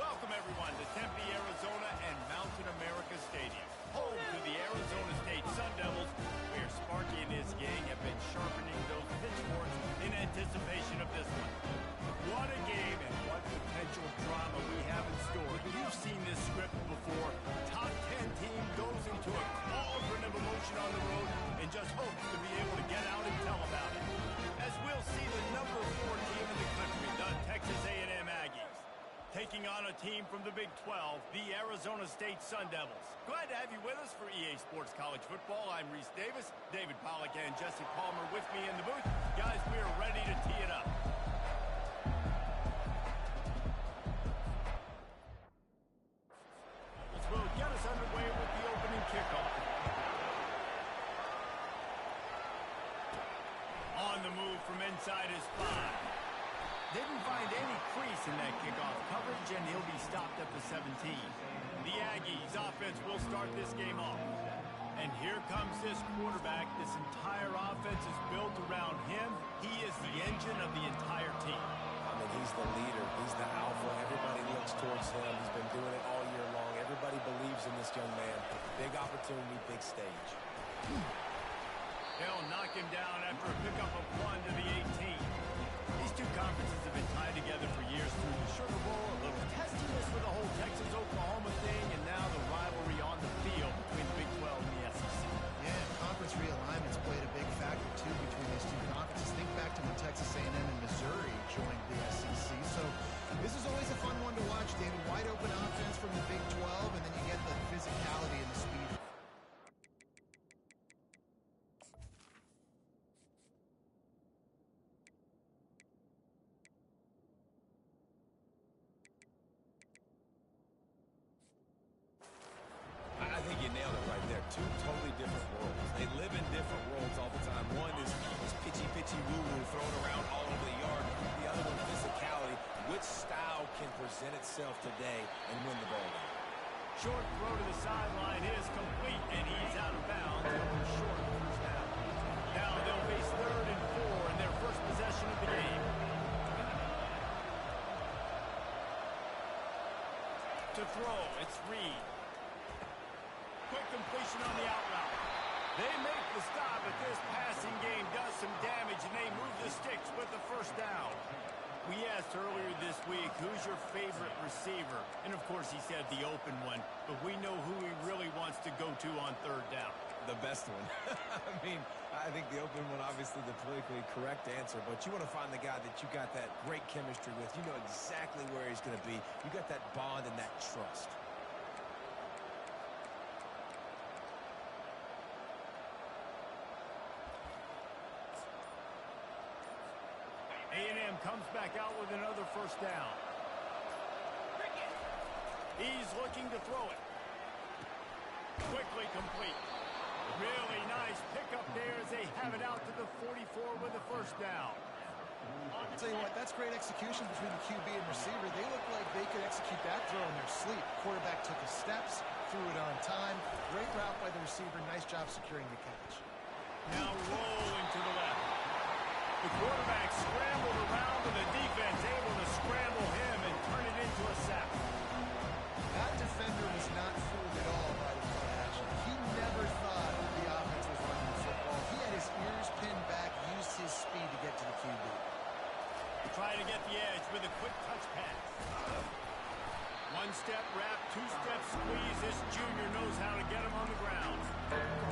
Welcome, everyone, to Tempe, Arizona and Mountain America Stadium, home to the Arizona State Sun Devils, where Sparky and his gang have been sharpening those pitchforks in anticipation of this one. What a game and what potential drama we have in store. You've seen this script before. Top 10 team goes into a cauldron of emotion on the road and just hopes to be able to get out and tell about it. As we'll see the number 4 team in the country, the Texas A&M Aggies, taking on a team from the Big 12, the Arizona State Sun Devils. Glad to have you with us for EA Sports College Football. I'm Reese Davis, David Pollack and Jesse Palmer with me in the booth. Guys, we are ready to tee it up. This will get us underway with the opening kickoff. On the move from inside his 5. Didn't find any crease in that kickoff coverage, and he'll be stopped at the 17. The Aggies offense will start this game off. And here comes this quarterback. This entire offense is built around him. He is the engine of the entire team. I mean, he's the leader. He's the alpha. Everybody looks towards him. He's been doing it all year long. Everybody believes in this young man. Big opportunity, big stage. They'll knock him down after a pickup of 1 to the 18. These two conferences have been tied together for years through the Sugar Bowl, a little testiness with the whole Texas-Oklahoma thing, and now the rivalry on the field between the Big 12 and the SEC. Yeah, conference realignments played a big factor, too, between these two conferences. Think back to when Texas A&M and Missouri joined the SEC. So this is always a fun one to watch, David. Wide open offense from the Big 12, and then you get the physicality and the speed. I think you nailed it right there. Two totally different worlds. They live in different worlds all the time. One is pitchy, woo-woo, thrown around all over the yard. The other one, physicality. Which style can present itself today and win the ball game? Short throw to the sideline is complete, and he's out of bounds. Going short first down. Now they'll face 3rd and 4 in their first possession of the game. To throw, it's Reed. Quick completion on the out route. They make the stop, but this passing game does some damage, and they move the sticks with the first down. We asked earlier this week, who's your favorite receiver? And, of course, he said the open one, but we know who he really wants to go to on 3rd down. The best one. I mean, I think the open one, obviously the politically correct answer, but you want to find the guy that you got that great chemistry with. You know exactly where he's going to be. You got that bond and that trust. A&M comes back out with another first down. He's looking to throw it. Quickly complete. Really nice pickup there as they have it out to the 44 with a first down. I'll tell you what, that's great execution between the QB and receiver. They look like they could execute that throw in their sleep. Quarterback took his steps, threw it on time. Great route by the receiver. Nice job securing the catch. Now rolling to the left. The quarterback scrambled around, and the defense able to scramble him and turn it into a sack. That defender was not fooled at all by the play action. He never thought the offense was running the football. He had his ears pinned back, used his speed to get to the QB. Trying to get the edge with a quick touch pass. One-step wrap, two-step squeeze. This junior knows how to get him on the ground.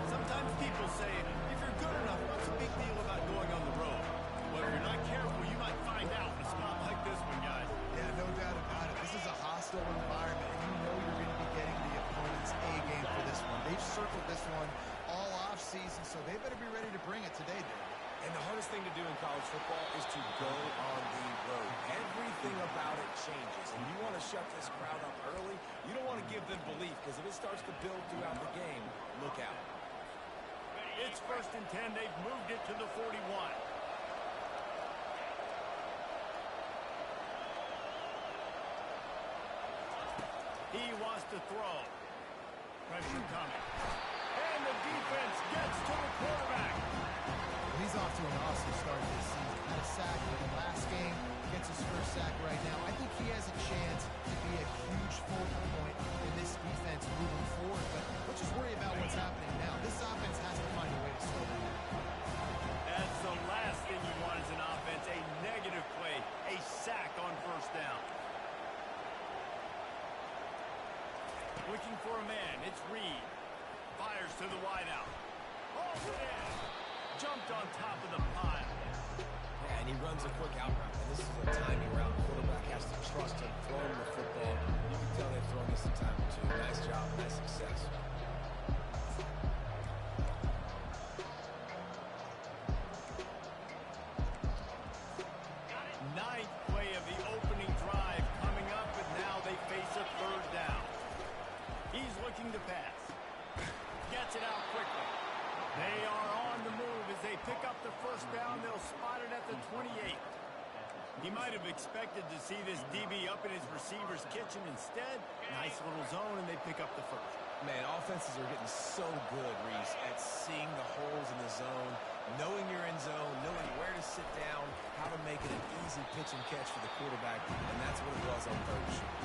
Sometimes people say, if you're good enough, what's the big deal about going on the road? Well, if you're not careful, you might find out in a spot like this one, guys. Yeah, no doubt about it. This is a hostile environment, and you know you're going to be getting the opponent's A game for this one. They've circled this one all off-season, so they better be ready to bring it today, Dave. And the hardest thing to do in college football is to go on the road. Everything about it changes, and you want to shut this crowd up early. You don't want to give them belief, because if it starts to build throughout the game, look out. It's 1st and 10. They've moved it to the 41. He wants to throw. Pressure coming. And the defense gets to the quarterback. He's off to an awesome start this season. Had a sack in the last game, gets his first sack right now. I think he has a chance to be a huge focal point in this defense moving forward. But let's just worry about what's happening now. This offense has to find a way to slow them down. That's the last thing you want as an offense, a negative play, a sack on first down. Looking for a man, it's Reed. Fires to the wideout. Oh, man! Jumped on top of the pile. Yeah, and he runs a quick out route. And this is a timing route. The quarterback has to trust him, throw him the football. You can tell they've thrown this a time or two. Nice job, nice success. Ninth play of the opening drive coming up, but now they face a third down. He's looking to pass. Gets it out quickly. They are on the move as they pick up the first down. They'll spot it at the 28. He might have expected to see this DB up in his receiver's kitchen. Instead, nice little zone, and they pick up the first. Man, offenses are getting so good, Reese, at seeing the holes in the zone, knowing you're in zone, knowing where to sit down, how to make it an easy pitch and catch for the quarterback, and that's what it was on third and short.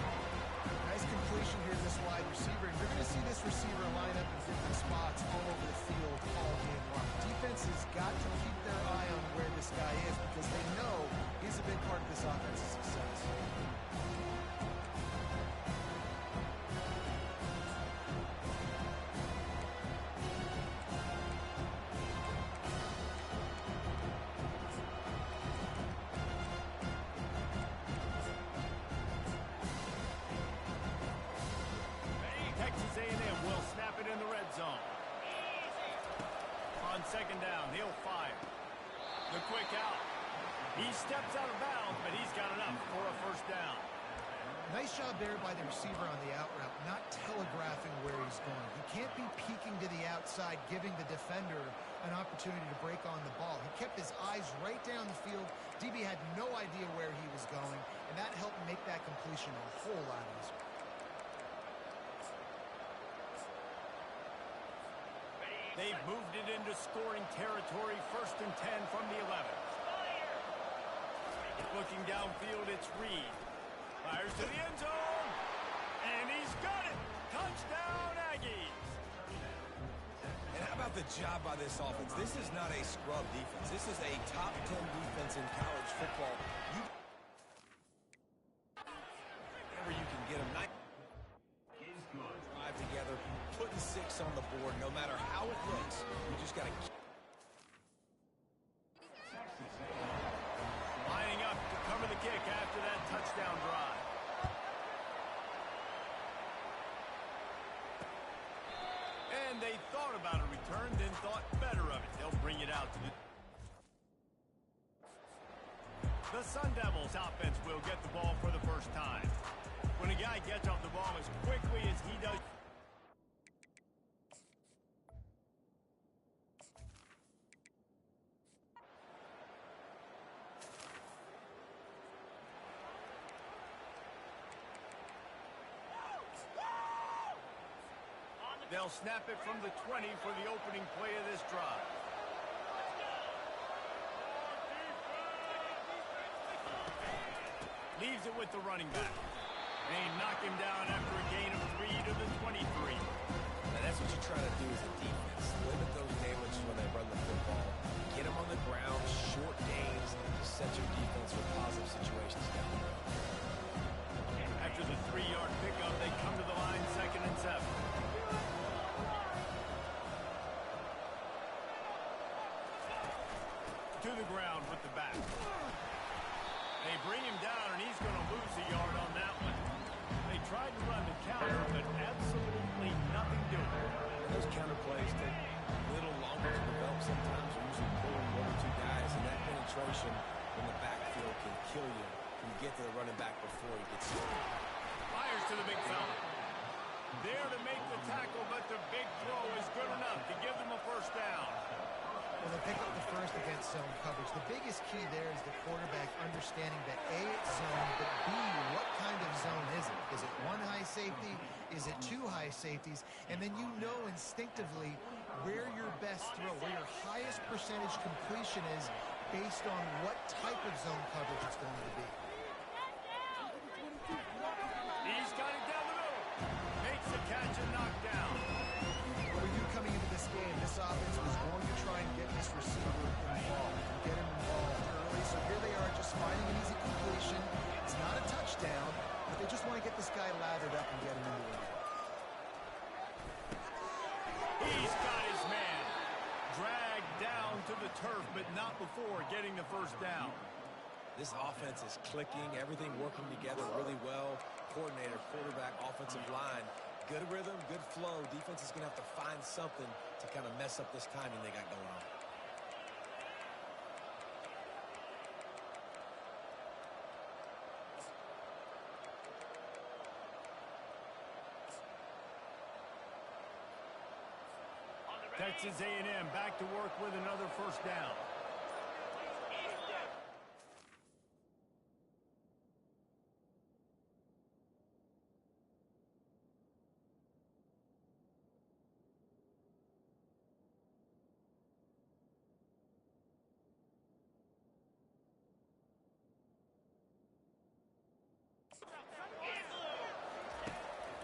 Nice completion here, this wide receiver. And you're going to see this receiver line up in different spots all over the field all game long. Defense has got to keep their eye on where this guy is because they know he's a big part of this offense's success. Texas A&M will snap it in the red zone. On second down, he'll fire. The quick out. He steps out of bounds, but he's got enough for a first down. Nice job there by the receiver on the out route, not telegraphing where he's going. He can't be peeking to the outside, giving the defender an opportunity to break on the ball. He kept his eyes right down the field. DB had no idea where he was going, and that helped make that completion a whole lot easier. They've moved it into scoring territory, 1st and 10 from the 11. Looking downfield, it's Reed. Fires to the end zone, and he's got it. Touchdown, Aggies. And how about the job by this offense? This is not a scrub defense. This is a top 10 defense in college football. Wherever you can get them. Drive together, putting 6 on the board, no matter how it looks. You just got to keep lining up to cover the kick after that touchdown drive. And they thought about a return, then thought better of it. They'll bring it out to the Sun Devils offense will get the ball for the first time. When a guy gets off the ball as quickly as he does, they'll snap it from the 20 for the opening play of this drive. Leaves it with the running back. They knock him down after a gain of 3 to the 23. Now that's what you try to do as a defense. Limit those damages when they run the football. Get them on the ground, short gains, to set your defense for positive situations down the road. After the 3-yard pickup, they come to the line, 2nd and 7. To the ground with the back. They bring him down, and he's going to lose a yard on that one. They tried to run the counter, but absolutely nothing doing. Those counter plays take a little longer to develop sometimes. You're usually pulling 1 or 2 guys, and that penetration in the backfield can kill you. You get to the running back before he gets started. Fires to the big fella. There to make the tackle, but the big throw is good enough to give them a first down. Well, they pick up the first against zone coverage. The biggest key there is the quarterback understanding that A, it's zone, but B, what kind of zone is it? Is it one high safety? Is it two high safeties? And then you know instinctively where your best throw, where your highest percentage completion is based on what type of zone coverage it's going to be. He's got it down the middle. Makes the catch and knocked down. What we knew coming into this game, this offense was going to try and get this receiver involved and get him involved early. So here they are just finding an easy completion. It's not a touchdown, but they just want to get this guy lathered up and get him into the end. He's got his man. Dragged down to the turf, but not before getting the first down. This offense is clicking, everything working together really well. Coordinator, quarterback, offensive line. Good rhythm, good flow. Defense is going to have to find something to kind of mess up this timing they got going on. Texas A&M back to work with another first down.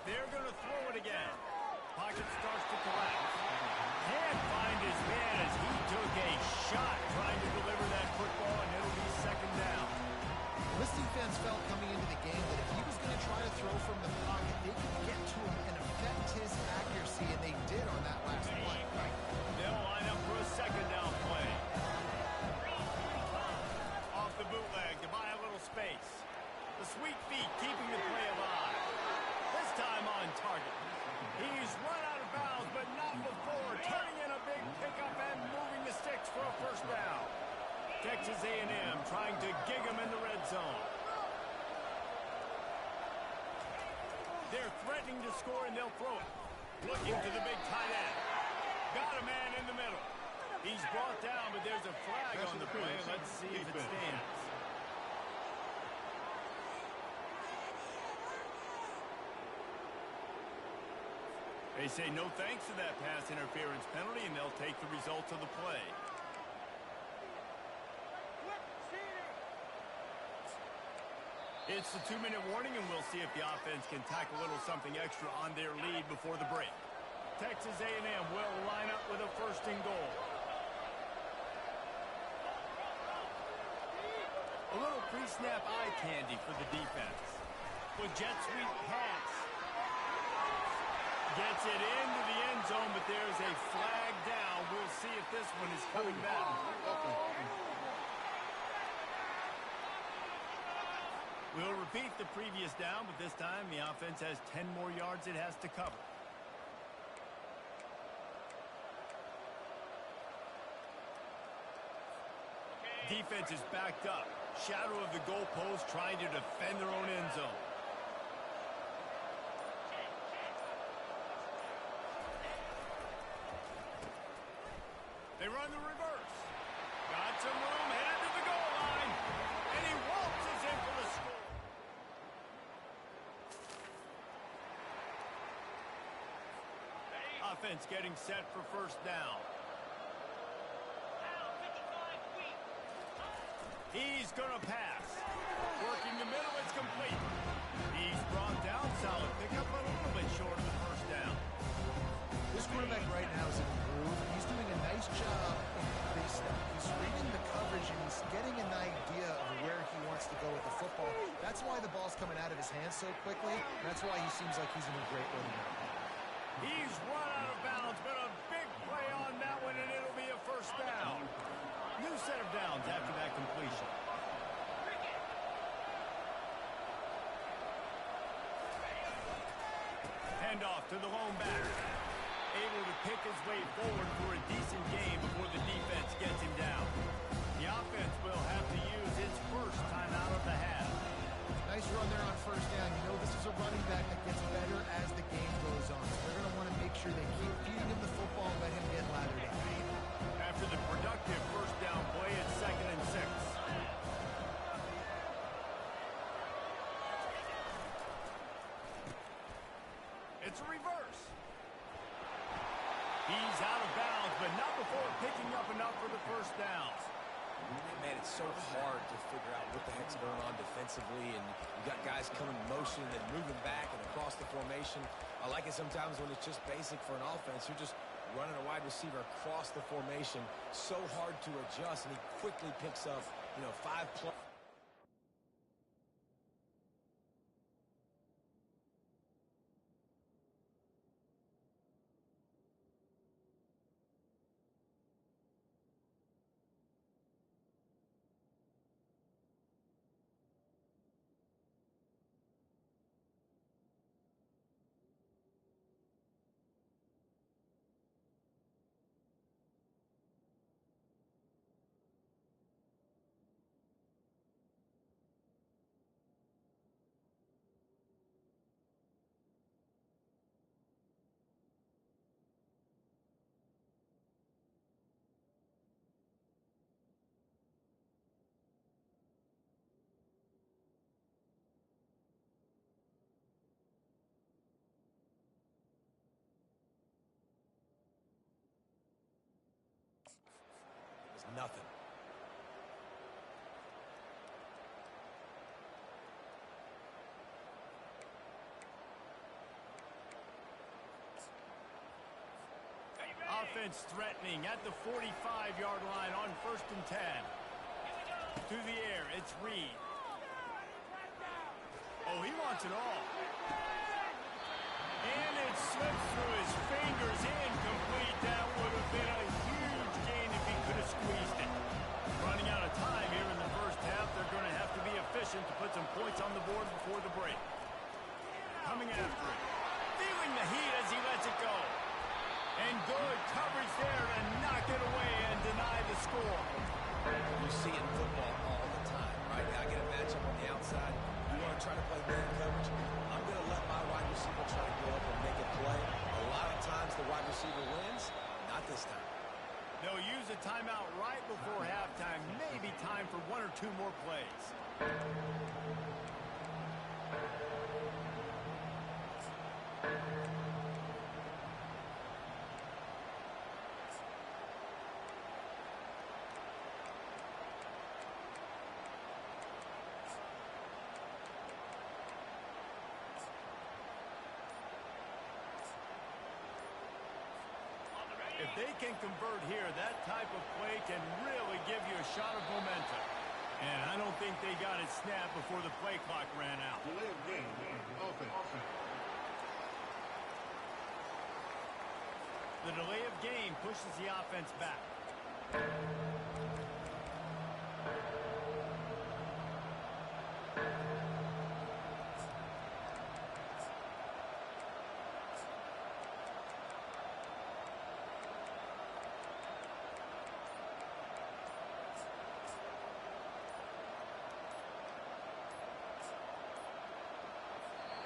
They're going to throw it again. Pocket starts to collapse. Can't find his man as he took a shot trying to deliver that football, and it'll be second down. Listening fans felt coming into the game that if he was going to try to throw from the pocket, they could get to him and affect his accuracy, and they did on that last play. They'll line up for a second down play. Off the bootleg to buy a little space. The sweet feet keeping the play alive. This time on target. He's run out of bounds, but not before turning in a big pickup and moving the sticks for a first down. Texas A&M trying to gig him in the red zone. They're threatening to score, and they'll throw it. Looking to the big tight end. Got a man in the middle. He's brought down, but there's a flag on the play. Let's see if it stands. They say no thanks to that pass interference penalty, and they'll take the results of the play. It's the 2-minute warning, and we'll see if the offense can tack a little something extra on their lead before the break. Texas A&M will line up with a first and goal. A little pre-snap eye candy for the defense. With jet sweep pass. Gets it into the end zone, but there's a flag down. We'll see if this one is coming back. We'll repeat the previous down, but this time the offense has 10 more yards it has to cover. Defense is backed up. Shadow of the goalpost trying to defend their own end zone. They run the reverse. Got some room, headed to the goal line. And he waltzes in for the score. Offense getting set for first down. He's going to pass. Working the middle, it's complete. He's brought down, solid pickup, but a little bit short of the first down. This quarterback right now is in a groove. He's doing a nice job in big step. He's reading the coverage, and he's getting an idea of where he wants to go with the football. That's why the ball's coming out of his hands so quickly. That's why he seems like he's in a great rhythm. He's run out of bounds, but a big play on that one, and it'll be a first down. New set of downs after that completion. Handoff to the lone batter. Able to pick his way forward for a decent game before the defense gets him down. The offense will have to use its first timeout of the half. Nice run there on first down. You know this is a running back that gets better as the game goes on. So they're going to want to make sure they keep feeding him the football and let him get lathered up. After the productive It's a reverse. He's out of bounds, but not before picking up enough for the first down. Man, it's so hard to figure out what the heck's going on defensively, and you got guys coming in motion and moving back and across the formation. I like it sometimes when it's just basic for an offense. You're just running a wide receiver across the formation. So hard to adjust, and he quickly picks up, 5+. Nothing. Offense threatening at the 45-yard line on 1st and 10. To the air, it's Reed. Oh, he wants it all. And it slips through his fingers, incomplete. That would have been a huge gain if he could have squeezed it. Running out of time here in the first half. They're going to have to be efficient to put some points on the board before the break. Coming after it. Feeling the heat as he lets it go. And good coverage there to knock it away and deny the score. You see it in football all the time, right? I get a matchup on the outside. You want to try to play man coverage. I'm going to let my wide receiver try to go up and make a play. A lot of times the wide receiver wins. Not this time. They'll use a timeout right before halftime. Maybe time for 1 or 2 more plays. If they can convert here, that type of play can really give you a shot of momentum. And I don't think they got it snapped before the play clock ran out. Delay of game. Offense. The delay of game pushes the offense back.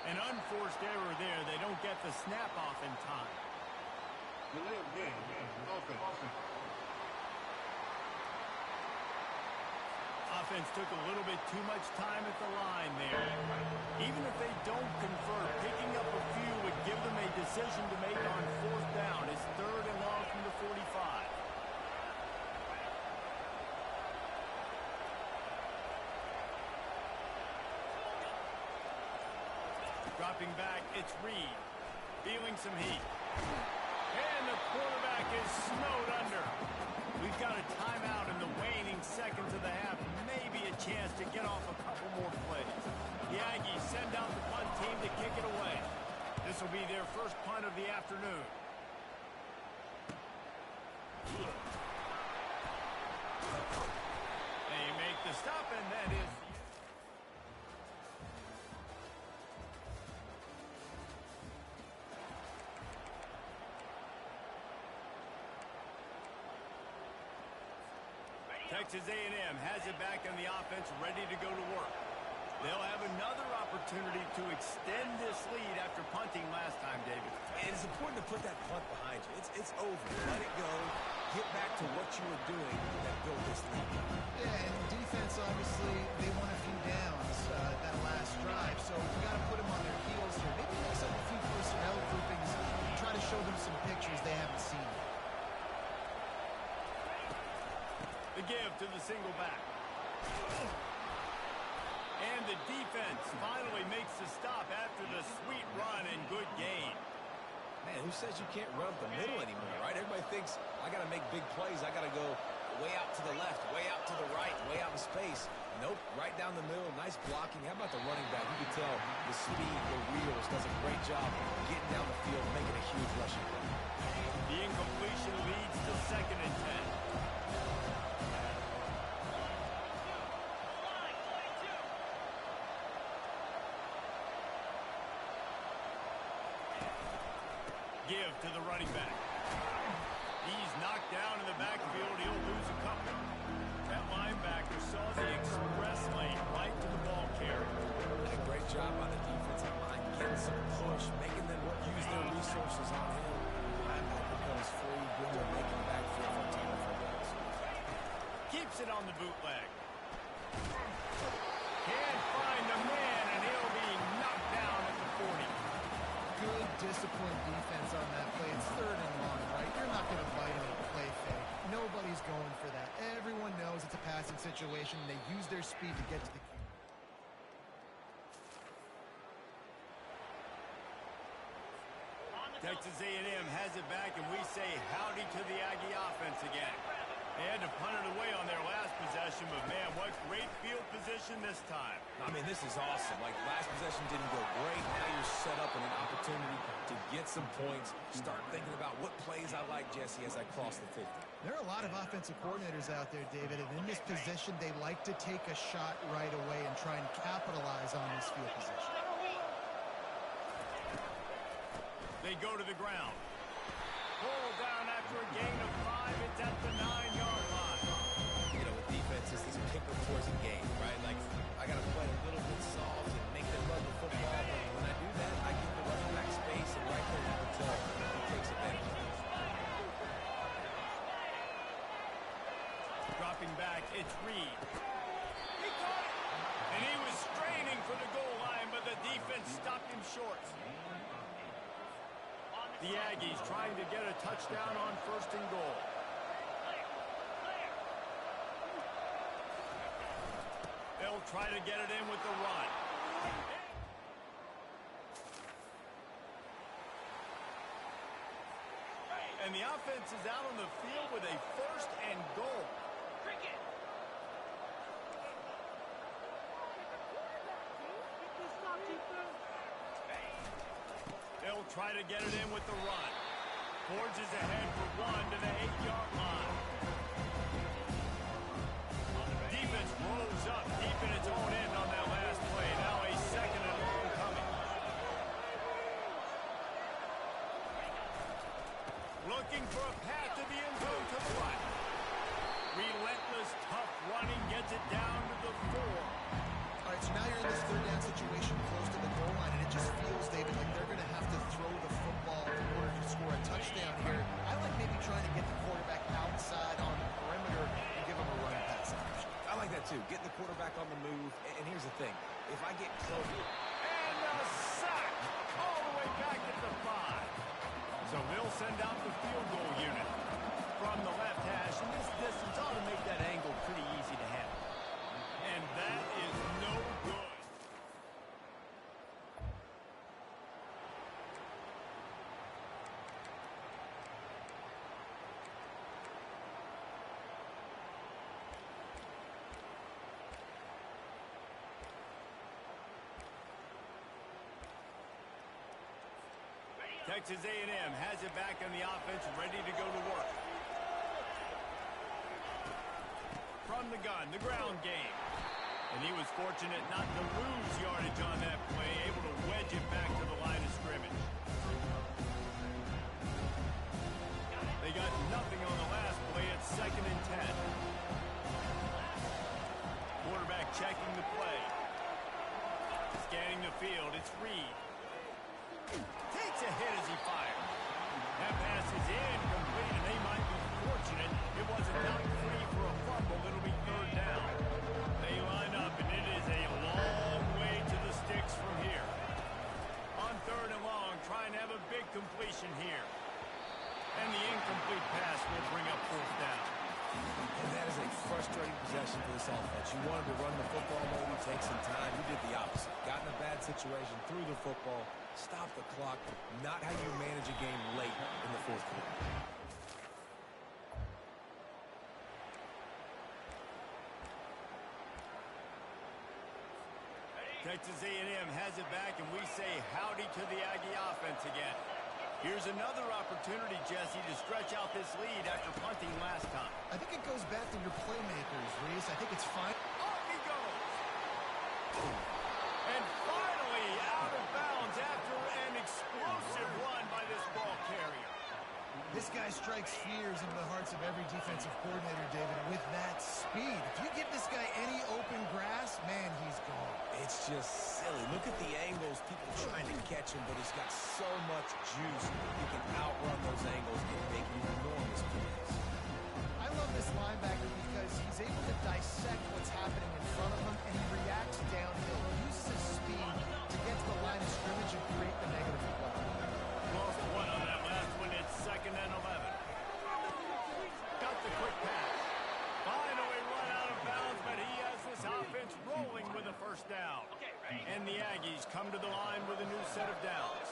An unforced error there. They don't get the snap off in time. Delay of game. Offense. Offense took a little bit too much time at the line there. Even if they don't convert, picking up a few would give them a decision to make on 4th down. It's 3rd and long from the 45. Dropping back, it's Reed. Feeling some heat. And the quarterback is snowed under. We've got a timeout in the waning seconds of the half. Maybe a chance to get off a couple more plays. The Aggies send out the punt team to kick it away. This will be their first punt of the afternoon. They make the stop, and that is... Texas A&M has it back on the offense, ready to go to work. They'll have another opportunity to extend this lead after punting last time, David. And it's important to put that punt behind you. It's over. Let it go. Get back to what you were doing that built this lead. Yeah, and defense, obviously, they won a few downs that last drive, so you got to put them on their heels here. Maybe mix up a few personnel groups to the single back. And the defense finally makes the stop after the sweet run and good gain. Man, who says you can't run up the middle anymore, right? Everybody thinks I got to make big plays. I got to go way out to the left, way out to the right, way out in space. Nope, right down the middle. Nice blocking. How about the running back? You can tell the speed, the wheels, does a great job getting down the field, making a huge rushing play. The incompletion leads to 2nd and 10. Give to the running back. He's knocked down in the backfield. He'll lose a couple. That linebacker saw the express lane right to the ball carrier. A great job by the defensive line, getting some push, making them use their resources on him. Linebacker goes free, good to making the backfield for tackle for balls. Keeps it on the bootleg. Can't find the man, and he'll be knocked down at the 40. Good disciplined defense on that play. It's 3rd and long, right? You're not going to bite him and play fake. Nobody's going for that. Everyone knows it's a passing situation. They use their speed to get to the key. Texas A&M has it back, and we say howdy to the Aggie offense again. They had to punt it away on their last possession, but man, what great field position this time. I mean, this is awesome. Like, last possession didn't go great. Now you're set up in an opportunity to get some points. Start thinking about what plays I like, Jesse, as I cross the 50. There are a lot of offensive coordinators out there, David, and in this position, they like to take a shot right away and try and capitalize on this field position. They go to the ground. Pull down after a gain of 5. It's at the 9-yard line. You know, with defense, this is pick or poison game, right? Like, I got to play a little bit soft and make them run the football, but when I do that, I give the running back space, and right there you can tell he takes advantage of it. Dropping back, it's Reed. He caught it! And he was straining for the goal line, but the defense stopped him short. The Aggies trying to get a touchdown on 1st and goal. They'll try to get it in with the run. And the offense is out on the field with a 1st and goal. They'll try to get it in with the run. Forges ahead for 1 to the 8-yard line. Defense rolls up deep in its own end on that last play. Now a 2nd and long coming. Looking for a path to the end zone to the right. Relentless, tough running gets it down to the 4. All right, so now you're in this 3rd down situation close to the goal line, and it just feels, David, like they're going to have to throw the football in order to score a touchdown here. I like maybe trying to get the quarterback outside on the perimeter and give him a run pass option. I like that, too. Getting the quarterback on the move. And here's the thing. If I get close... And a sack all the way back at the 5. So they'll send out the field goal unit from the left hash, and this distance ought to make that angle pretty easy to handle. And that is no good. Texas A&M has it back on the offense, ready to go to work. From the gun, the ground game. And he was fortunate not to lose yardage on that play, able to wedge it back to the line of scrimmage. They got nothing on the last play at 2nd and 10. Quarterback checking the play. Scanning the field, it's Reed. Takes a hit as he fires. That pass is incomplete, and they might be fortunate it wasn't knocked free for a fumble. It'll be 3rd down. They line up, and it is a long way to the sticks from here. On 3rd and long, trying to have a big completion here. And the incomplete pass will bring up 4th down. And that is a frustrating possession for this offense. You wanted to run the football, maybe take some time. You did the opposite. Got in a bad situation, threw the football, stopped the clock. Not how you manage a game late in the fourth quarter. Texas A&M has it back, and we say howdy to the Aggie offense again. Here's another opportunity, Jesse, to stretch out this lead after punting last time. I think it goes back to your playmakers, Reese. I think it's fine. Off he goes! And finally out of bounds after an explosive run by this ball carrier. This guy strikes fears into the hearts of every defensive coordinator, David, with that speed. If you give this guy any open grass, man, he's gone. It's just silly. Look at the angles, people trying to catch him, but he's got so much juice. He can outrun those angles and make enormous plays. I love this linebacker because he's able to dissect what's happening in front of him, and he reacts downhill. He uses his speed to get to the line of scrimmage and create the negative play. Lost one on that last one. It's 2nd and 11. Got the quick pass. Finally run out of bounds, but he has this offense rolling with a first down. And the Aggies come to the line with a new set of downs.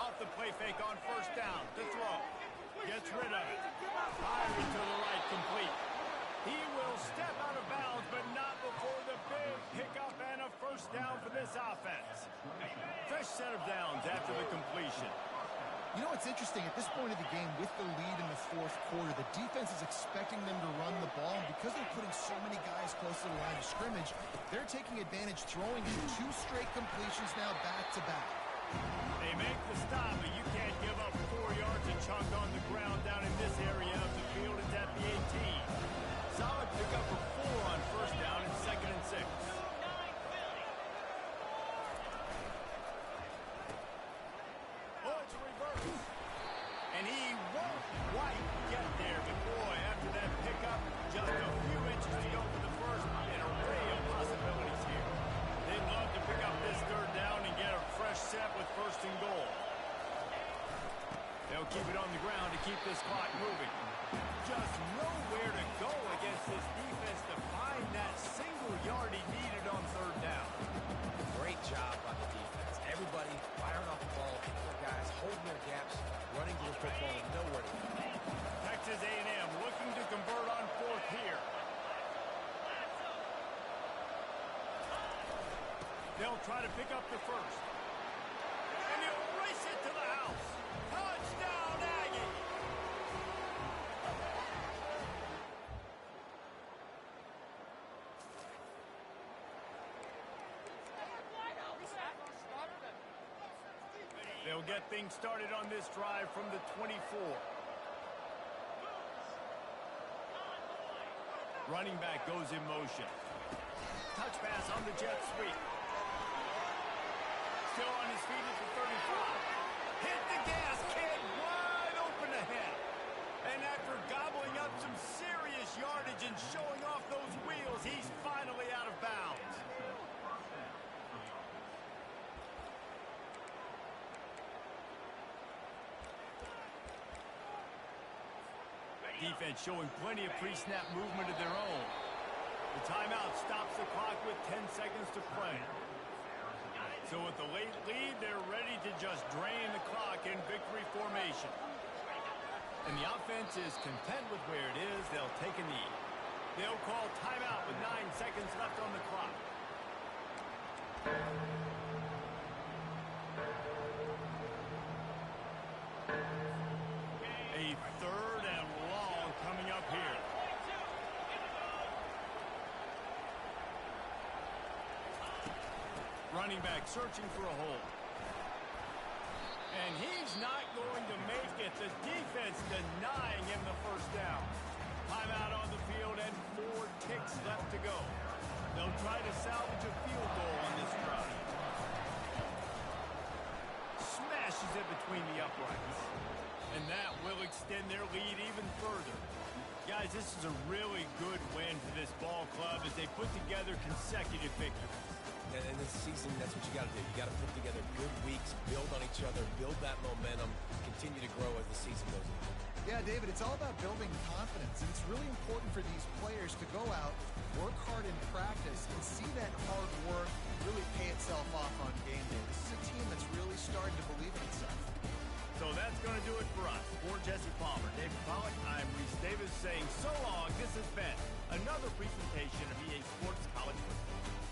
Off the play fake on first down. The throw. Gets rid of it. Firing to the right, complete. He will step out of bounds, but not before the big pickup and a first down for this offense. Fresh set of downs after the completion. You know what's interesting? At this point of the game, with the lead in the fourth quarter, the defense is expecting them to run the ball. And because they're putting so many guys close to the line of scrimmage, they're taking advantage, throwing in 2 straight completions now back-to-back. They make the stop, but you can't give up 4 yards a chunk on the ground down in this area of the field. It's at the 18. Solid pickup of 4 on first down and 2nd and 6. Oh, it's a reverse. And he won't quite get there, but boy, after that pickup, just a few inches to go for the first, and array of possibilities here. They'd love to pick up this 3rd down and get a fresh set with 1st and goal. They'll keep it on the ground to keep this clock moving. Just nowhere to go against this defense to find that single yard he needed on 3rd down. Great job by the defense. Everybody firing off the ball, their guys holding their gaps, running to the football, and nowhere to go. Texas A&M looking to convert on 4th here. They'll try to pick up the first. And he'll race it to the house. Touchdown, Aggie! They'll get things started on this drive from the 24. Running back goes in motion. Touch pass on the jet sweep. Still on his feet at the 35. Hit the gas, kid, wide open ahead. And after gobbling up some serious yardage and showing off those wheels, he's finally out of bounds. Defense showing plenty of pre-snap movement of their own. The timeout stops the clock with 10 seconds to play. So with the late lead, they're ready to just drain the clock in victory formation. And the offense is content with where it is. They'll take a knee. They'll call timeout with 9 seconds left on the clock. A 3rd and long coming up here. Running back searching for a hole. And he's not going to make it. The defense denying him the first down. Timeout on the field and 4 ticks left to go. They'll try to salvage a field goal on this drive. Smashes it between the uprights. And that will extend their lead even further. Guys, this is a really good win for this ball club as they put together consecutive victories. And this season, that's what you got to do. You got to put together good weeks, build on each other, build that momentum, continue to grow as the season goes on. Yeah, David, it's all about building confidence, and it's really important for these players to go out, work hard in practice, and see that hard work really pay itself off on game day. This is a team that's really starting to believe in itself. So that's going to do it for us. For Jesse Palmer, David Pollack, I'm Reese Davis saying so long. This has been another presentation of EA Sports College Football.